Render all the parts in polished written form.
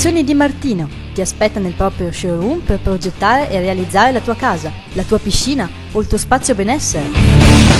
Costruzioni Di Martino ti aspetta nel proprio showroom per progettare e realizzare la tua casa, la tua piscina o il tuo spazio benessere.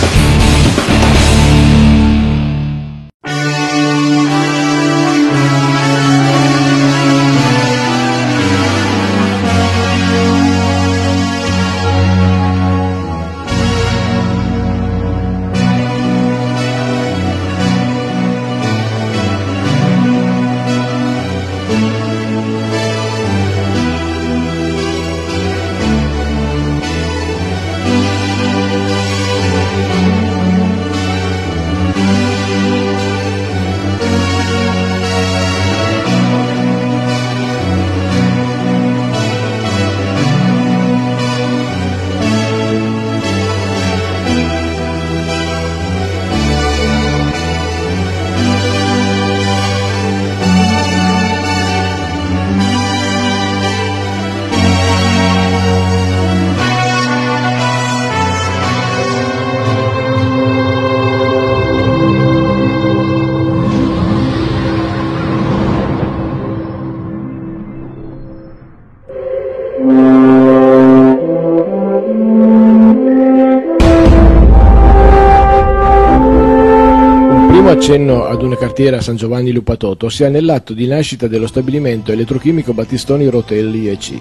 Accenno ad una cartiera a San Giovanni Lupatoto si ha nell'atto di nascita dello stabilimento elettrochimico Battistoni Rotelli EC,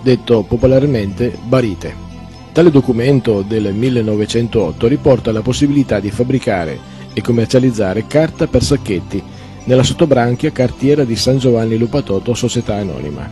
detto popolarmente Barite. Tale documento del 1908 riporta la possibilità di fabbricare e commercializzare carta per sacchetti nella sottobranchia cartiera di San Giovanni Lupatoto Società Anonima.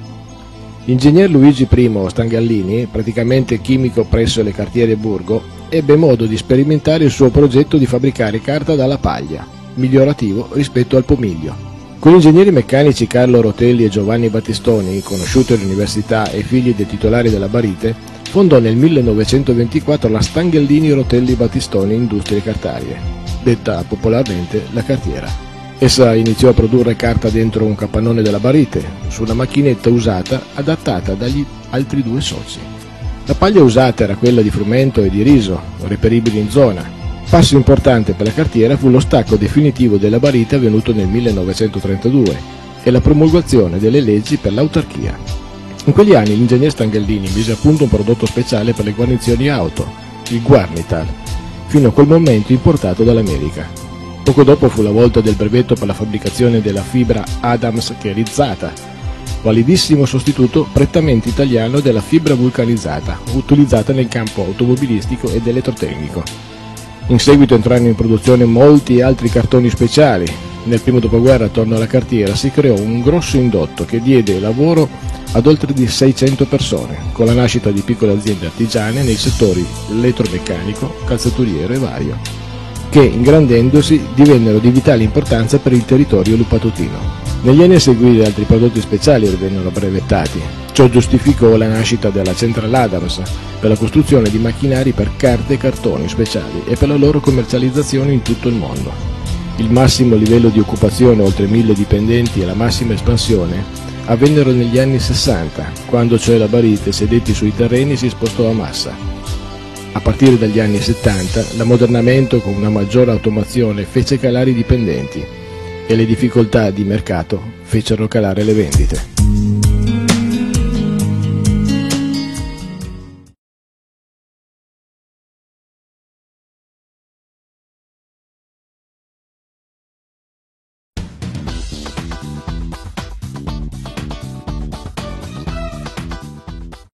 L'ingegner Luigi I Stangallini, praticamente chimico presso le cartiere Burgo, ebbe modo di sperimentare il suo progetto di fabbricare carta dalla paglia, migliorativo rispetto al pomiglio. Con gli ingegneri meccanici Carlo Rotelli e Giovanni Battistoni, conosciuti all'università e figli dei titolari della Barite, fondò nel 1924 la Stangallini Rotelli Battistoni Industrie Cartarie, detta popolarmente la cartiera. Essa iniziò a produrre carta dentro un capannone della Barite, su una macchinetta usata adattata dagli altri due soci. La paglia usata era quella di frumento e di riso, reperibili in zona. Passo importante per la cartiera fu lo stacco definitivo della Barite avvenuto nel 1932 e la promulgazione delle leggi per l'autarchia. In quegli anni l'ingegner Stangallini mise a punto un prodotto speciale per le guarnizioni auto, il Guarnital, fino a quel momento importato dall'America. Poco dopo fu la volta del brevetto per la fabbricazione della fibra Adams cherizzata, validissimo sostituto prettamente italiano della fibra vulcanizzata, utilizzata nel campo automobilistico ed elettrotecnico. In seguito entrarono in produzione molti altri cartoni speciali. Nel primo dopoguerra attorno alla cartiera si creò un grosso indotto che diede lavoro ad oltre di 600 persone, con la nascita di piccole aziende artigiane nei settori elettromeccanico, calzaturiero e vario, che ingrandendosi divennero di vitale importanza per il territorio lupatotino. Negli anni a seguire altri prodotti speciali vennero brevettati. Ciò giustificò la nascita della Central Adams per la costruzione di macchinari per carte e cartoni speciali e per la loro commercializzazione in tutto il mondo. Il massimo livello di occupazione, oltre 1000 dipendenti, e la massima espansione avvennero negli anni 60, quando cioè la Barite, sedetti sui terreni, si spostò a Massa. A partire dagli anni 70 l'ammodernamento con una maggiore automazione fece calare i dipendenti e le difficoltà di mercato fecero calare le vendite.